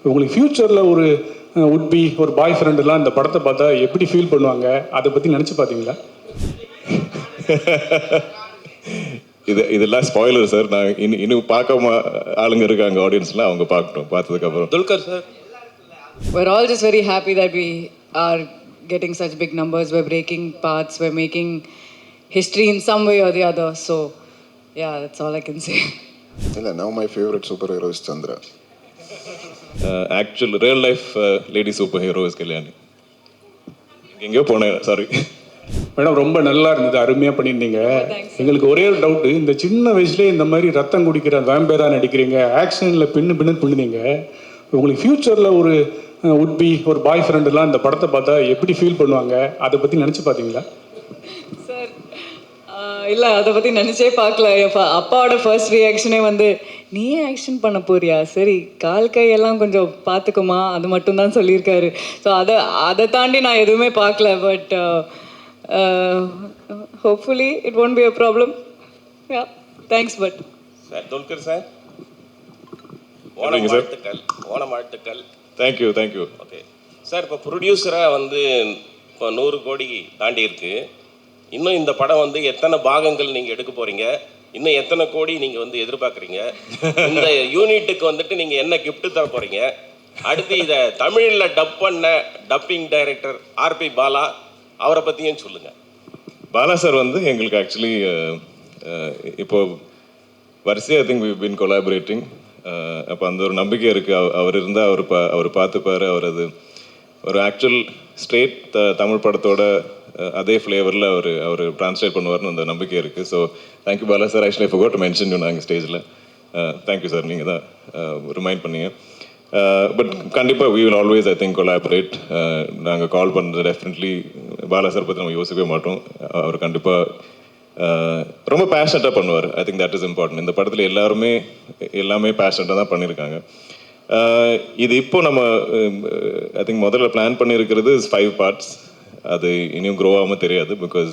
உங்களுக்கு ஃப்யூச்சரில் ஒரு உட்பி ஒரு பாய் ஃப்ரெண்டுலாம் இந்த படத்தை பார்த்தா எப்படி ஃபீல் பண்ணுவாங்க, அதை பற்றி நினச்சி பார்த்தீங்களா? இதெல்லாம் ஸ்பாயிலர் சார். நான் இன்னும் பார்க்காம ஆளுங்க இருக்காங்க ஆடியன்ஸ்லாம், அவங்க பார்க்கட்டும். பார்த்ததுக்கப்புறம் Dulquer sir, we're all just very happy that we are getting such big numbers. We're breaking paths. We're making history in some way or the other. So, yeah, that's all I can say. Now my favorite superhero is Chandra. Actual real life lady super hero is Kalyani. எங்கேயோ போனேன், sorry madam. ரொம்ப நல்லா இருந்தது, அருமையாக பண்ணியிருந்தீங்க. எங்களுக்கு ஒரே ஒரு டவுட்டு, இந்த சின்ன வயசுலேயே இந்த மாதிரி ரத்தம் குடிக்கிற வேம்பேராக நடிக்கிறீங்க, ஆக்ஷனில் பின்னு பண்ணுனீங்க. உங்களுக்கு ஃப்யூச்சரில் ஒரு உட்பி ஒரு பாய் ஃப்ரெண்டுலாம் இந்த படத்தை பார்த்தா எப்படி ஃபீல் பண்ணுவாங்க, அதை பற்றி நினச்சி பார்த்தீங்களா? சார் இல்லை, அதை பற்றி நினச்சே பார்க்கல. அப்பாவோட ஃபர்ஸ்ட் ரியாக்ஷனே வந்து நீயே ஆக்ஷன் பண்ண போறியா, சரி கால் கையெல்லாம் கொஞ்சம் பார்த்துக்குமா, அது மட்டும்தான் சொல்லியிருக்காரு. ஸோ அதை தாண்டி நான் எதுவுமே பார்க்கல. But hopefully it won't be a problem. Yeah, thanks. But sir Dulquer sir, Onam வாழ்த்துக்கள். தேங்க்யூ. ஓகே சார், இப்போ ப்ரொடியூசராக வந்து இப்போ 100 கோடி தாண்டி இருக்கு. இன்னும் இந்த படம் வந்து எத்தனை பாகங்கள் நீங்கள் எடுக்க போகிறீங்க, இன்னும் எத்தனை கோடி நீங்கள் வந்து எதிர்பார்க்குறீங்க, இந்த யூனிட்டுக்கு வந்துட்டு நீங்கள் என்ன கிஃப்ட்டு தர போகிறீங்க, அடுத்து இதை தமிழில் டப் பண்ண டப்பிங் டைரக்டர் ஆர்பி பாலா, அவரை பற்றியும் சொல்லுங்கள். பாலா சார் வந்து எங்களுக்கு ஆக்சுவலி இப்போ வரிசையாக I think we been collaborating. அப்போ அந்த ஒரு நம்பிக்கை இருக்குது. அவர் இருந்தால் அவர் பார்த்துப்பார். அவர் அது ஒரு ஆக்சுவல் ஸ்ட்ரெயிட் தமிழ் படத்தோட அதே ஃப்ளேவரில் அவர் ட்ரான்ஸ்லேட் பண்ணுவார்னு அந்த நம்பிக்கை இருக்குது. So thank you Bala sir. Actually I forgot to mention you நாங்கள் ஸ்டேஜில். தேங்க்யூ சார், நீங்கள் தான் ரிமைண்ட் பண்ணீங்க. பட் கண்டிப்பாக we will always I think collaborate. நாங்கள் கால் பண்ணுறது டெஃபினெட்லி பாலா சார் பற்றி நம்ம யோசிக்கவே மாட்டோம். அவர் கண்டிப்பாக ரொம்ப பேஷனட்டாக பண்ணுவார். I think that is important. இந்த படத்தில் எல்லாமே பேஷனட்டாக தான் பண்ணியிருக்காங்க. இது இப்போ நம்ம ஐ திங்க் முதல்ல பிளான் பண்ணியிருக்கிறது 5 பார்ட்ஸ். அது இனியும் க்ரோ ஆகாமல் தெரியாது. பிகாஸ்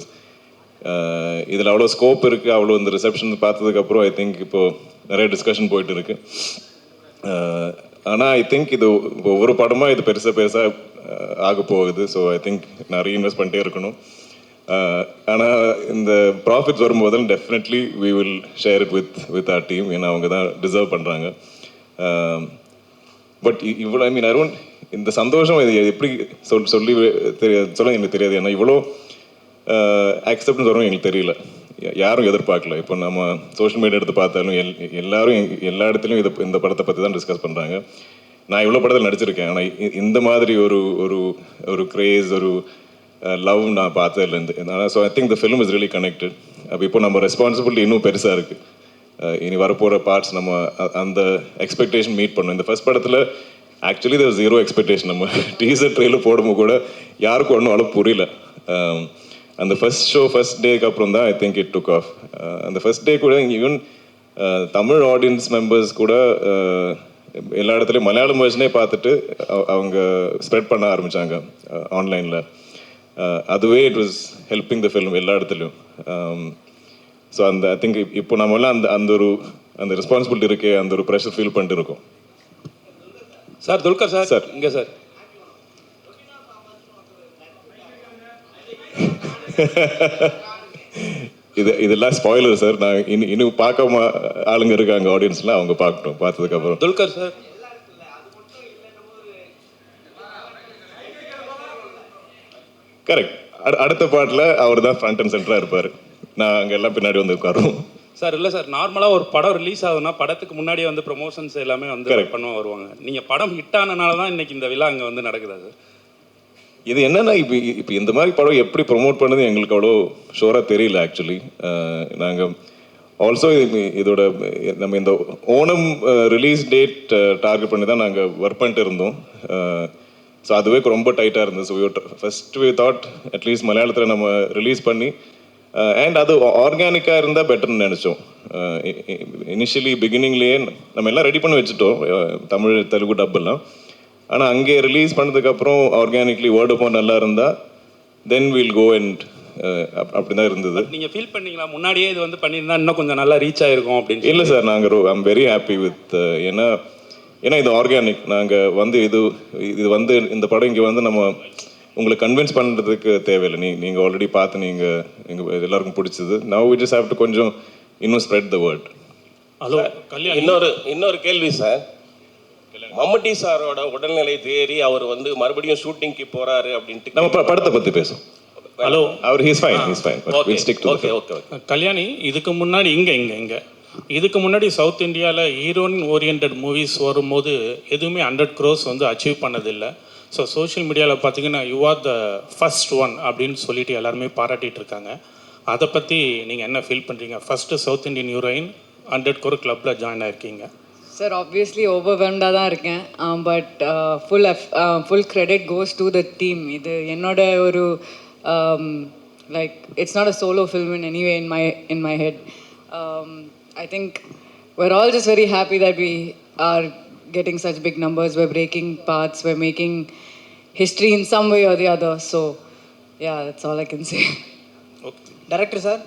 இதில் அவ்வளோ ஸ்கோப் இருக்குது. அவ்வளோ இந்த ரிசப்ஷன் பார்த்ததுக்கப்புறம் ஐ திங்க் இப்போது நிறைய டிஸ்கஷன் போயிட்டு இருக்கு. ஆனால் ஐ திங்க் இது ஒவ்வொரு படமாக இது பெருசாக ஆக போகுது. ஸோ ஐ திங்க் நிறைய இன்வெஸ்ட் பண்ணிட்டே இருக்கணும். ஆனால் இந்த ப்ராஃபிட்ஸ் வரும்போது definitely we will share it with our team. ஏன்னா அவங்க தான் டிசர்வ் பண்ணுறாங்க. பட் இவ்வளோ ஐ மீன் அரௌண்ட் இந்த சந்தோஷம் இது எப்படி சொல்ல எனக்கு தெரியாது. ஏன்னா இவ்வளோ அக்செப்டன்ஸ் வரும் எங்களுக்கு தெரியல. யாரும் எதிர்பார்க்கல. இப்போ நம்ம சோஷியல் மீடியா எடுத்து பார்த்தாலும் எல்லாரும் எல்லா இடத்துலையும் இந்த படத்தை பற்றி தான் டிஸ்கஸ் பண்ணுறாங்க. நான் இவ்வளோ படத்தில் நடிச்சிருக்கேன். ஆனால் இந்த மாதிரி ஒரு கிரேஸ், ஒரு லவ் நான் பார்த்ததில்லை. So I think the film is really connected. அப்போ இப்போ நம்ம ரெஸ்பான்சிபிலிட்டி இன்னும் பெருசாக இருக்குது. இனி வரப்போகிற பார்ட்ஸ் நம்ம அந்த எக்ஸ்பெக்டேஷன் மீட் பண்ணணும். இந்த ஃபர்ஸ்ட் படத்தில் ஆக்சுவலி தேர் ஜீரோ எக்ஸ்பெக்டேஷன். நம்ம டீசர் ட்ரெயிலர் போடும்போது கூட யாருக்கும் ஒன்றும் அளவு புரியல. அந்த ஃபர்ஸ்ட் டேக்கு அப்புறம் தான் I think it took off. அந்த ஃபர்ஸ்ட் டே கூட ஈவன் தமிழ் ஆடியன்ஸ் மெம்பர்ஸ் கூட எல்லா இடத்துலையும் மலையாளம் வெர்ஷனே பார்த்துட்டு அவங்க ஸ்ப்ரெட் பண்ண ஆரம்பித்தாங்க ஆன்லைனில். அதுவே it was helping the film எல்லா இடத்துலையும். ஸோ ஐ திங்க் இப்போ நம்மளாம் அந்த ரெஸ்பான்சிபிலிட்டி இருக்கே, அந்த ஒரு ப்ரெஷர் ஃபீல் பண்ணிட்டு இருக்கோம். சார் துல்கர் சார் இங்கே சார். இதெல்லாம் ஸ்பாயிலர் சார். நான் இன்னும் பார்க்காம ஆளுங்க இருக்காங்க ஆடியன்ஸ்லாம், அவங்க பார்க்கட்டும். பார்த்ததுக்கப்புறம் துல்கர் சார், கரெக்ட். அடுத்த பாட்டில் அவர் தான் ஃப்ரண்ட் அண்ட் சென்டராக இருப்பார். நான் அங்கே எல்லாம் பின்னாடி வந்து உட்காருவோம். சார் இல்லை சார், நார்மலாக ஒரு படம் ரிலீஸ் ஆகுதுன்னா படத்துக்கு முன்னாடியே வந்து ப்ரொமோஷன்ஸ் எல்லாமே வந்து பண்ண வருவாங்க. நீங்கள் படம் ஹிட் ஆனனால தான் இன்னைக்கு இந்த விழா அங்கே வந்து நடக்குதா சார்? இது என்னன்னா இப்போ இந்த மாதிரி படம் எப்படி ப்ரொமோட் பண்ணது எங்களுக்கு அவ்வளோ ஷோராக தெரியல ஆக்சுவலி. நாங்கள் ஆல்சோ இதோட நம்ம இந்த ஓணம் ரிலீஸ் டேட் டார்கெட் பண்ணி தான் நாங்கள் ஒர்க் பண்ணிட்டு இருந்தோம். ஸோ அதுவே ரொம்ப டைட்டாக இருந்தது. So first we thought at least மலையாளத்தில் நம்ம ரிலீஸ் பண்ணி அண்ட் அது ஆர்கானிக்காக இருந்தால் பெட்டர்னு நினச்சோம். இனிஷியலி பிகினிங்லேயே நம்ம எல்லாம் ரெடி பண்ணி வச்சுட்டோம், தமிழ் தெலுங்கு டப்பெல்லாம். ஆனால் அங்கே ரிலீஸ் பண்ணதுக்கப்புறம் ஆர்கானிக்லி வேர்ட் ஆஃப் மவுத் நல்லா இருந்தால் தென் வில் கோ அண்ட் அப்படி தான் இருந்தது. நீங்கள் ஃபீல் பண்ணீங்களா முன்னாடியே இது வந்து பண்ணியிருந்தா இன்னும் கொஞ்சம் நல்லா ரீச் ஆகிருக்கும் அப்படின்னு? இல்லை சார், நாங்கள் ஐம் வெரி ஹாப்பி வித். ஏன்னா ஏன்னா இது ஆர்கானிக். நாங்கள் வந்து இது வந்து இந்த படம் இங்கே வந்து நம்ம உங்களை கன்வின்ஸ் பண்ணுறதுக்கு தேவையில்லை. நீங்கள் ஆல்ரெடி பார்த்து நீங்கள் எங்கள் எல்லாருக்கும் பிடிச்சது. Now we just have to கொஞ்சம் இன்னும் spread the word. Hello Kalyani, இன்னொரு கேள்வி சார். மம்முட்டி சாரோட உடல்நிலை தேறி அவர் வந்து மறுபடியும் ஷூட்டிங்க்கு போறாரு அப்படின்ட்டு நம்ம படத்தை பற்றி பேசுவோம். ஹலோ அவர் he's fine. Will stick to okay okay okay. Kalyani, இதுக்கு முன்னாடி இதுக்கு முன்னாடி சவுத் இந்தியாவில் ஹீரோயின் ஓரியன்ட் மூவிஸ் வரும்போது எதுவுமே 100 crores வந்து அச்சீவ் பண்ணதில்லை. ஸோ சோஷியல் மீடியாவில் பார்த்தீங்கன்னா you are the first one அப்படின்னு சொல்லிட்டு எல்லாருமே பாராட்டிட்டு இருக்காங்க. அதை பற்றி நீங்கள் என்ன ஃபீல் பண்ணுறீங்க? First south Indian heroine 100 crore கிளப்பில் ஜாயின் ஆயிருக்கீங்க. சார் ஆப்வியஸ்லி ஓவர்வெல்ம்டாக தான் இருக்கேன். But full credit goes to the team. இது என்னோட ஒரு like it's not a solo film in anyway in my head. I think we're all just very happy that we are getting such big numbers. We're breaking paths. We're making history in some way or the other. So, yeah, that's all I can say. Director sir,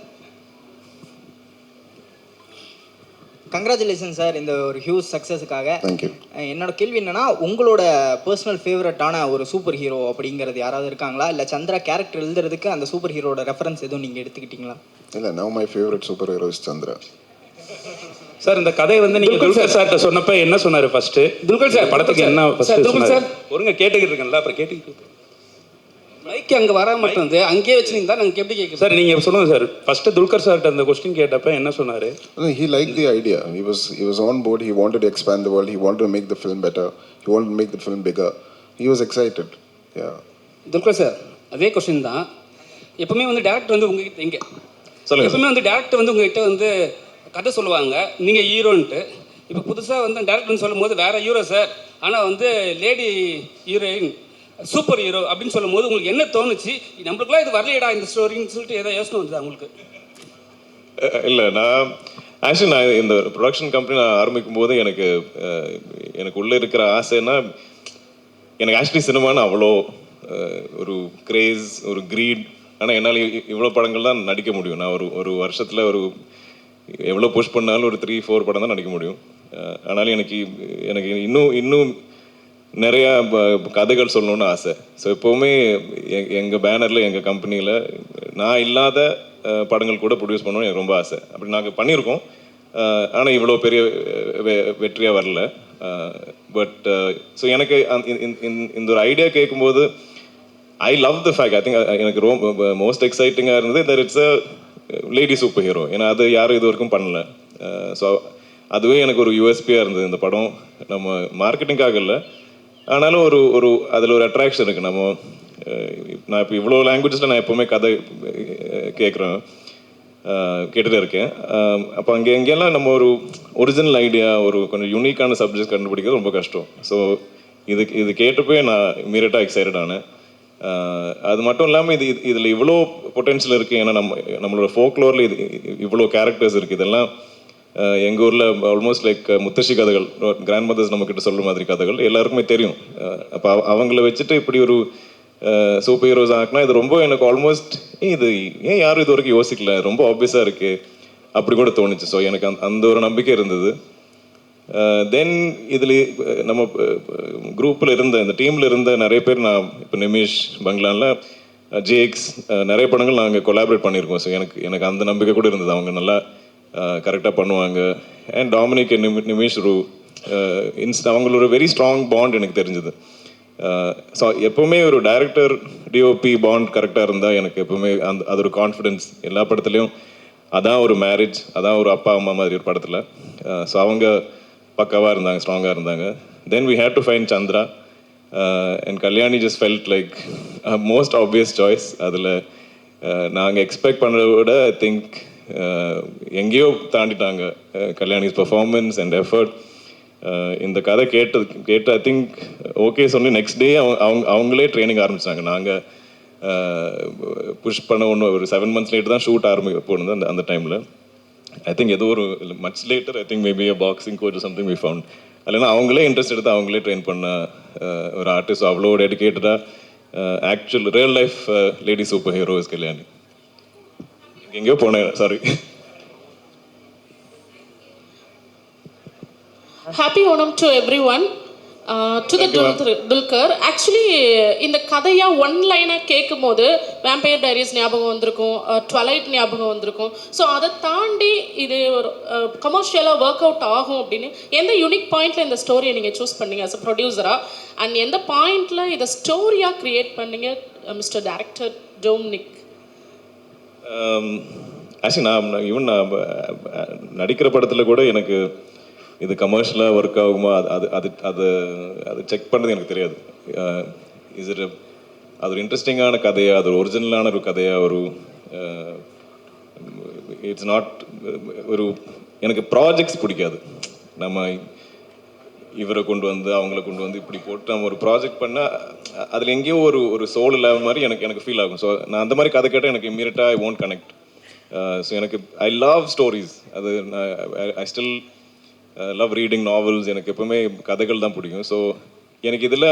congratulation sir இந்த ஒரு huge சக்ஸஸுக்காக. Thank you. என்னோட கேள்வி என்னன்னா, உங்களோட personal ஃபேவரட்டான ஒரு super hero அப்படிங்கிறது யாராவது இருக்காங்களா? இல்லை சந்திரா கேரக்டர் எழுதுறதுக்கு அந்த சூப்பர் ஹீரோட ரெஃபரன்ஸ் எதுவும் நீங்கள் எடுத்துக்கிட்டீங்களா? இல்லை, now my favourite super hero is Chandra. Sir இந்த கதை வந்து நீங்கள் துல்கர் சார்கிட்ட சொன்னப்ப என்ன சொன்னார் ஃபர்ஸ்ட்டு? துல்கர் சார் படத்துக்கு என்ன ஃபர்ஸ்ட்டு சொன்னார்? ஒருங்க கேட்டுக்கிட்டு இருக்கேன்ல, அப்புறம் கேட்டுக்கிட்டு மைக்கு அங்கே வர மாட்டேங்குது, அங்கேயே வச்சுருந்தா நாங்கள் எப்படி கேட்குறோம் சார்? நீங்கள் சொல்லுங்கள் சார். ஃபஸ்ட்டு துல்கர் சார்கிட்ட அந்த கொஸ்டின் கேட்டப்ப என்ன சொன்னார்? He liked the idea. He was on board. He wanted to expand the world. He wanted to make the film better. He wanted to make the film bigger. He was excited. Yeah. Dulquer sir, அதே question தான். எப்பவுமே வந்து director வந்து உங்ககிட்ட எப்பவுமே வந்து director வந்து உங்ககிட்ட வந்து கதை சொல்லுவாங்க, நீங்கள் ஹீரோன்ட்டு. இப்போ புதுசாக வந்து டேரக்டர்னு சொல்லும் போது வேற ஹீரோ சார், ஆனால் வந்து லேடி ஹீரோயின் சூப்பர் ஹீரோ அப்படின்னு சொல்லும் போது உங்களுக்கு என்ன தோணுச்சு? நம்மளுக்குலாம் இது வரலையடா இந்த ஸ்டோரின்னு சொல்லிட்டு ஏதோ யோசனை வந்ததா உங்களுக்கு? இல்லை, நான் இந்த ப்ரொடக்ஷன் கம்பெனி நான் ஆரம்பிக்கும் போது எனக்கு உள்ளே இருக்கிற ஆசைன்னா, எனக்கு ஆக்சுவலி சினிமான்னு அவ்வளோ ஒரு கிரேஸ், ஒரு க்ரீட். ஆனால் என்னால் இவ்வளோ படங்கள் தான் நடிக்க முடியும். நான் ஒரு வருஷத்தில் எவ்வளோ புஷ் பண்ணாலும் ஒரு 3-4 படம் தான் நடிக்க முடியும். ஆனாலும் எனக்கு இன்னும் நிறையா கதைகள் சொல்லணும்னு ஆசை. ஸோ எப்போவுமே எங்கள் பேனரில், எங்கள் கம்பெனியில் நான் இல்லாத படங்கள் கூட ப்ரொடியூஸ் பண்ணணும்னு எனக்கு ரொம்ப ஆசை. அப்படி நாங்கள் பண்ணியிருக்கோம். ஆனால் இவ்வளோ பெரிய வெற்றியாக வரல. பட் ஸோ எனக்கு இந்த ஒரு ஐடியா கேட்கும்போது I love the fact. I think எனக்கு ரொம்ப மோஸ்ட் எக்ஸைட்டிங்காக இருந்தது that it's a lady super hero. ஏன்னா அது யாரும் இது வரைக்கும் பண்ணல. ஸோ அதுவே எனக்கு ஒரு யூஎஸ்பியாக இருந்தது. இந்த படம் நம்ம மார்க்கெட்டிங்காக இல்லை, ஆனாலும் அதில் ஒரு அட்ராக்ஷன் இருக்குது. நான் இப்போ இவ்வளோ லாங்குவேஜஸில் நான் எப்போவுமே கதை கேட்டுகிட்டே இருக்கேன். அப்போ எங்கெல்லாம் நம்ம ஒரு ஒரிஜினல் ஐடியா, ஒரு கொஞ்சம் யூனிக்கான சப்ஜெக்ட் கண்டுபிடிக்கிறது ரொம்ப கஷ்டம். ஸோ இது கேட்டப்போ நான் இமீடியட்டாக எக்ஸைட்டட் ஆனேன். அது மட்டும் இல்லாமல் இதில் இவ்வளோ பொட்டென்ஷியல் இருக்குது. ஏன்னா நம்மளோட ஃபோக்லோரில் இவ்வளோ கேரக்டர்ஸ் இருக்குது. இதெல்லாம் எங்கள் ஊரில் ஆல்மோஸ்ட் லைக் முத்தശ്ശി கதைகள், கிராண்ட் மதர்ஸ் நம்மக்கிட்ட சொல்கிற மாதிரி கதைகள் எல்லாருக்குமே தெரியும். அப்போ அவங்கள வச்சுட்டு இப்படி ஒரு சூப்பர் ஹீரோஸ் ஆகினா இது ரொம்ப எனக்கு ஆல்மோஸ்ட் இது ஏன் யாரும் இது வரைக்கும் யோசிக்கல, ரொம்ப ஆப்வியஸாக இருக்குது அப்படி கூட தோணுச்சு. ஸோ எனக்கு அந்த ஒரு நம்பிக்கை இருந்தது. தென் இதில் நம்ம குரூப்பில் இந்த டீமில் இருந்த நிறைய பேர், நான் இப்போ நிமிஷ் பங்களானில் ஜேக்ஸ் நிறைய படங்கள் நாங்கள் கொலாபரேட் பண்ணியிருக்கோம். ஸோ எனக்கு அந்த நம்பிக்கை கூட இருந்தது, அவங்க நல்லா கரெக்டாக பண்ணுவாங்க. அண்ட் டாமினிக் நிமிஷ் அவங்களோட வெரி ஸ்ட்ராங் பாண்ட் எனக்கு தெரிஞ்சது. ஸோ எப்போவுமே ஒரு டைரக்டர் டிஓபி பாண்ட் கரெக்டாக இருந்தால் எனக்கு எப்போவுமே அது ஒரு கான்ஃபிடென்ஸ். எல்லா படத்துலையும் அதான் ஒரு மேரேஜ், அதான் ஒரு அப்பா அம்மா மாதிரி ஒரு படத்தில். ஸோ அவங்க பக்காவாக இருந்தாங்க, ஸ்ட்ராங்காக இருந்தாங்க. Then we had to find Chandra and Kalyani just felt like most obvious choice. அதில் நாங்கள் எக்ஸ்பெக்ட் பண்ணுறத விட ஐ திங்க் எங்கேயோ தாண்டிட்டாங்க கல்யாணிஸ் பெர்ஃபார்மன்ஸ் அண்ட் எஃபர்ட். இந்த கதை கேட்டு ஐ திங்க் ஓகே சொல்லி நெக்ஸ்ட் டே அவங்களே ட்ரைனிங் ஆரம்பிச்சிட்டாங்க. நாங்கள் புஷ் பண்ண ஒரு 7 months லேட்டு தான் ஷூட் போனது. அந்த டைமில் ஐ திங்க் ஏதோ ஒரு much later I think maybe boxing coach something we found. இல்லைன்னா அவங்களே இன்ட்ரெஸ்ட் எடுத்து அவங்களே ட்ரெயின் பண்ண ஒரு ஆர்டிஸ்ட். அவ்வளோ டெடிக்கேட்டடாக actual real life lady super hero is Kalyani. எங்கேயோ போனேன், sorry. Happy Onam to everyone. To the Dulquer. Actually இந்த கதையாக ஒன் லைனாக கேட்கும் போது வேம்பயர் டைரிஸ் ஞாபகம் வந்திருக்கும், ட்வலைட் ஞாபகம் வந்திருக்கும். ஸோ அதை தாண்டி இது ஒரு கமர்ஷியலாக ஒர்க் அவுட் ஆகும் அப்படின்னு எந்த யூனிக் பாயிண்டில் இந்த ஸ்டோரியை நீங்கள் சூஸ் பண்ணீங்க அஸ் அ ப்ரொடியூசராக? அண்ட் எந்த பாயிண்டில் இதை ஸ்டோரியாக க்ரியேட் பண்ணீங்க மிஸ்டர் டைரக்டர் டொமினிக்? ஆக்சுவலி நான் ஈவன் நான் நடிக்கிற படத்தில் கூட எனக்கு இது கமர்ஷியலாக ஒர்க் ஆகுமா அது அது அது அது செக் பண்ணது எனக்கு தெரியாது. இஸ் இட் அது ஒரு இன்ட்ரெஸ்டிங்கான கதையா, அது ஒரு ஒரிஜினலான ஒரு கதையா, ஒரு இட்ஸ் நாட் ஒரு எனக்கு ப்ராஜெக்ட்ஸ் பிடிக்காது. நம்ம இவரை கொண்டு வந்து அவங்கள கொண்டு வந்து இப்படி போட்டு நம்ம ஒரு ப்ராஜெக்ட் பண்ணால் அதில் எங்கேயோ ஒரு சோல் இல்லாத மாதிரி எனக்கு ஃபீல் ஆகும். ஸோ நான் அந்த மாதிரி கதை கேட்டால் எனக்கு இம்மீடியட்டாக ஐ ஓன்ட் கனெக்ட். ஸோ எனக்கு ஐ லவ் ஸ்டோரிஸ். அது I still love reading novels. எனக்கு எப்பவுமே கதைகள் தான் பிடிக்கும். ஸோ எனக்கு இதில்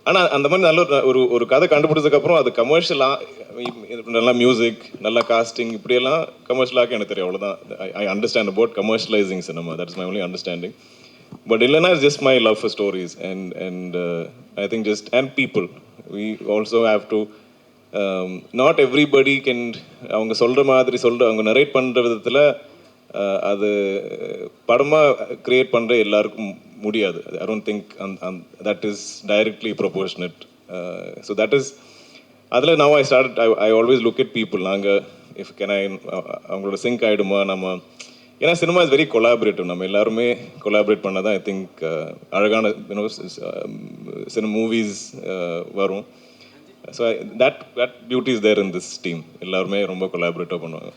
ஆனால் அந்த மாதிரி நல்ல ஒரு கதை கண்டுபிடிச்சதுக்கப்புறம் அது கமர்ஷியலாக நல்லா மியூசிக், நல்லா காஸ்டிங், இப்படியெல்லாம் கமர்ஷியலாக எனக்கு தெரியும். அவ்வளோதான். I understand about commercialising cinema. That's my only understanding. But இல்லைனா it's just my love for stories and I think just and people. We also have to not everybody can அவங்க சொல்கிற மாதிரி அவங்க நரேட் பண்ணுற விதத்தில் அது படமாக க்ரியேட் பண்ணுற எல்லாருக்கும் முடியாது. I don't think that is directly proportionate. So that is அதில் now I always look at people. நாங்கள் if can I அவங்களோட சிங்க் ஆகிடுமா நம்ம, ஏன்னா சினிமா இஸ் வெரி கொலாபரேட்டிவ். நம்ம எல்லாருமே கொலாபரேட் பண்ண தான் ஐ திங்க் அழகான சினிமா மூவிஸ் வரும். So that beauty is there in this team. எல்லாருமே ரொம்ப கொலாபரேட்டிவாக பண்ணுவாங்க.